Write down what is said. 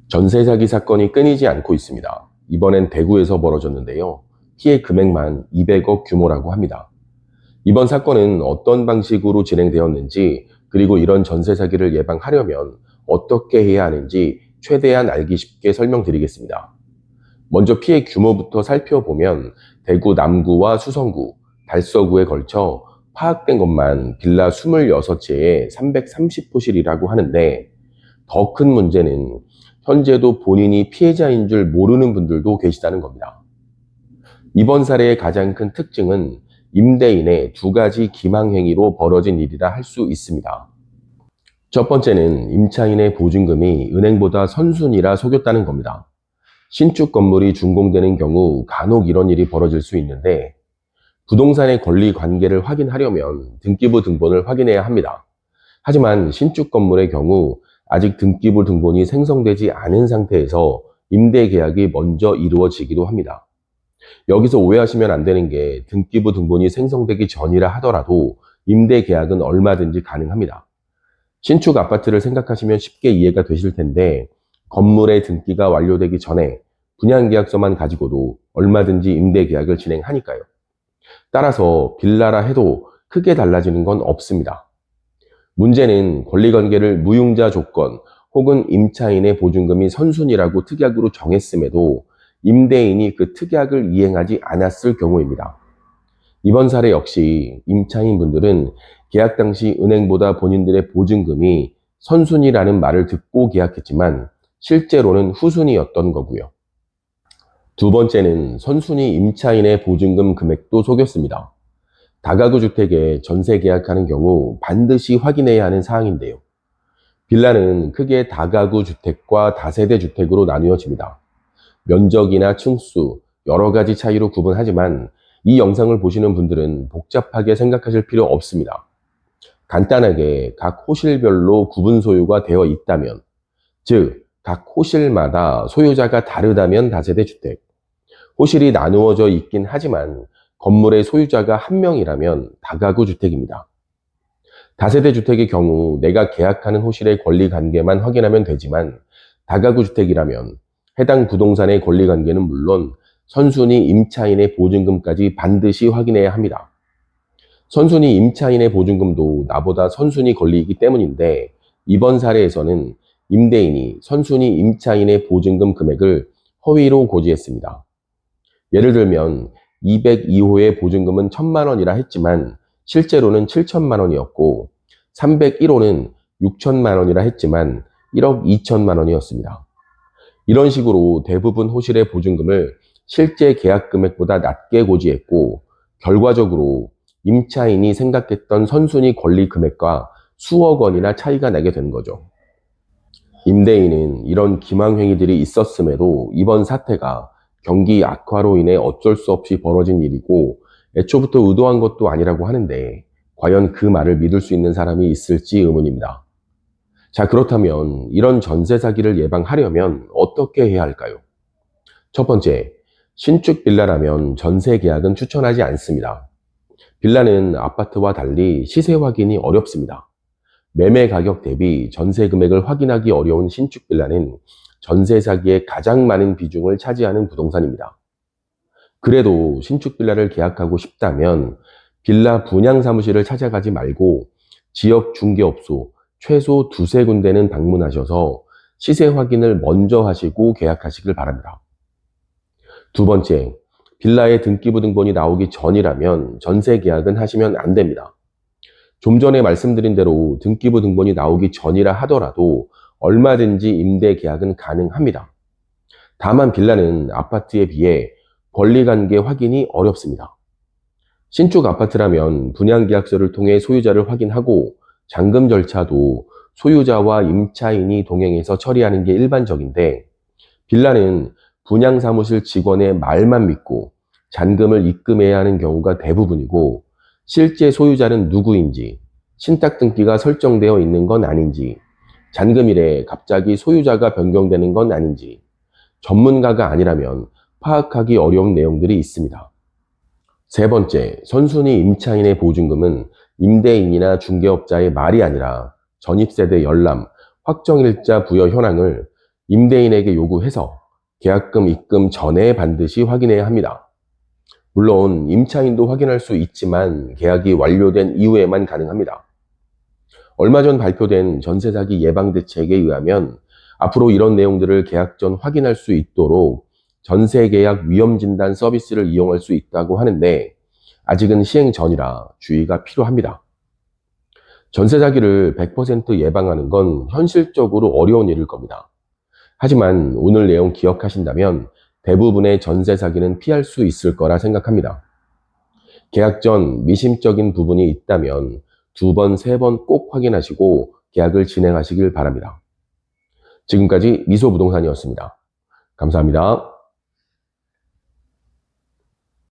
전세 사기 사건이 끊이지 않고 있습니다. 이번엔 대구에서 벌어졌는데요. 피해 금액만 200억 규모라고 합니다. 이번 사건은 어떤 방식으로 진행되었는지, 그리고 이런 전세 사기를 예방하려면 어떻게 해야 하는지 최대한 알기 쉽게 설명드리겠습니다. 먼저 피해 규모부터 살펴보면 대구 남구와 수성구, 달서구에 걸쳐 파악된 것만 빌라 26채에 330호실이라고 하는데, 더 큰 문제는 현재도 본인이 피해자인 줄 모르는 분들도 계시다는 겁니다. 이번 사례의 가장 큰 특징은 임대인의 두 가지 기망행위로 벌어진 일이라 할 수 있습니다. 첫 번째는 임차인의 보증금이 은행보다 선순위라 속였다는 겁니다. 신축 건물이 준공되는 경우 간혹 이런 일이 벌어질 수 있는데, 부동산의 권리 관계를 확인하려면 등기부 등본을 확인해야 합니다. 하지만 신축 건물의 경우 아직 등기부 등본이 생성되지 않은 상태에서 임대 계약이 먼저 이루어지기도 합니다. 여기서 오해하시면 안 되는 게, 등기부 등본이 생성되기 전이라 하더라도 임대 계약은 얼마든지 가능합니다. 신축 아파트를 생각하시면 쉽게 이해가 되실 텐데, 건물의 등기가 완료되기 전에 분양계약서만 가지고도 얼마든지 임대 계약을 진행하니까요. 따라서 빌라라 해도 크게 달라지는 건 없습니다. 문제는 권리관계를 무융자 조건 혹은 임차인의 보증금이 선순위라고 특약으로 정했음에도 임대인이 그 특약을 이행하지 않았을 경우입니다. 이번 사례 역시 임차인분들은 계약 당시 은행보다 본인들의 보증금이 선순위라는 말을 듣고 계약했지만 실제로는 후순위였던 거고요. 두 번째는 선순위 임차인의 보증금 금액도 속였습니다. 다가구 주택에 전세 계약하는 경우 반드시 확인해야 하는 사항인데요. 빌라는 크게 다가구 주택과 다세대 주택으로 나누어집니다. 면적이나 층수, 여러 가지 차이로 구분하지만 이 영상을 보시는 분들은 복잡하게 생각하실 필요 없습니다. 간단하게 각 호실별로 구분 소유가 되어 있다면, 즉, 각 호실마다 소유자가 다르다면 다세대 주택, 호실이 나누어져 있긴 하지만 건물의 소유자가 한 명이라면 다가구 주택입니다. 다세대 주택의 경우 내가 계약하는 호실의 권리 관계만 확인하면 되지만, 다가구 주택이라면 해당 부동산의 권리 관계는 물론 선순위 임차인의 보증금까지 반드시 확인해야 합니다. 선순위 임차인의 보증금도 나보다 선순위 권리이기 때문인데, 이번 사례에서는 임대인이 선순위 임차인의 보증금 금액을 허위로 고지했습니다. 예를 들면 202호의 보증금은 1,000만 원이라 했지만 실제로는 7천만 원이었고, 301호는 6천만 원이라 했지만 1억 2천만 원이었습니다. 이런 식으로 대부분 호실의 보증금을 실제 계약 금액보다 낮게 고지했고, 결과적으로 임차인이 생각했던 선순위 권리 금액과 수억 원이나 차이가 나게 된 거죠. 임대인은 이런 기망행위들이 있었음에도 이번 사태가 경기 악화로 인해 어쩔 수 없이 벌어진 일이고 애초부터 의도한 것도 아니라고 하는데, 과연 그 말을 믿을 수 있는 사람이 있을지 의문입니다. 자, 그렇다면 이런 전세 사기를 예방하려면 어떻게 해야 할까요? 첫 번째, 신축 빌라라면 전세 계약은 추천하지 않습니다. 빌라는 아파트와 달리 시세 확인이 어렵습니다. 매매 가격 대비 전세 금액을 확인하기 어려운 신축 빌라는 전세 사기의 가장 많은 비중을 차지하는 부동산입니다. 그래도 신축 빌라를 계약하고 싶다면 빌라 분양 사무실을 찾아가지 말고 지역 중개업소 최소 두세 군데는 방문하셔서 시세 확인을 먼저 하시고 계약하시길 바랍니다. 두 번째, 빌라의 등기부 등본이 나오기 전이라면 전세 계약은 하시면 안 됩니다. 좀 전에 말씀드린 대로 등기부 등본이 나오기 전이라 하더라도 얼마든지 임대 계약은 가능합니다. 다만 빌라는 아파트에 비해 권리관계 확인이 어렵습니다. 신축 아파트라면 분양계약서를 통해 소유자를 확인하고 잔금 절차도 소유자와 임차인이 동행해서 처리하는 게 일반적인데, 빌라는 분양사무실 직원의 말만 믿고 잔금을 입금해야 하는 경우가 대부분이고, 실제 소유자는 누구인지, 신탁 등기가 설정되어 있는 건 아닌지, 잔금일에 갑자기 소유자가 변경되는 건 아닌지, 전문가가 아니라면 파악하기 어려운 내용들이 있습니다. 세 번째, 선순위 임차인의 보증금은 임대인이나 중개업자의 말이 아니라 전입세대 열람, 확정일자 부여 현황을 임대인에게 요구해서 계약금 입금 전에 반드시 확인해야 합니다. 물론 임차인도 확인할 수 있지만 계약이 완료된 이후에만 가능합니다. 얼마 전 발표된 전세 사기 예방 대책에 의하면 앞으로 이런 내용들을 계약 전 확인할 수 있도록 전세 계약 위험 진단 서비스를 이용할 수 있다고 하는데 아직은 시행 전이라 주의가 필요합니다. 전세 사기를 100% 예방하는 건 현실적으로 어려운 일일 겁니다. 하지만 오늘 내용 기억하신다면 대부분의 전세 사기는 피할 수 있을 거라 생각합니다. 계약 전 미심적인 부분이 있다면 2번, 3번 꼭 확인하시고 계약을 진행하시길 바랍니다. 지금까지 미소부동산이었습니다. 감사합니다.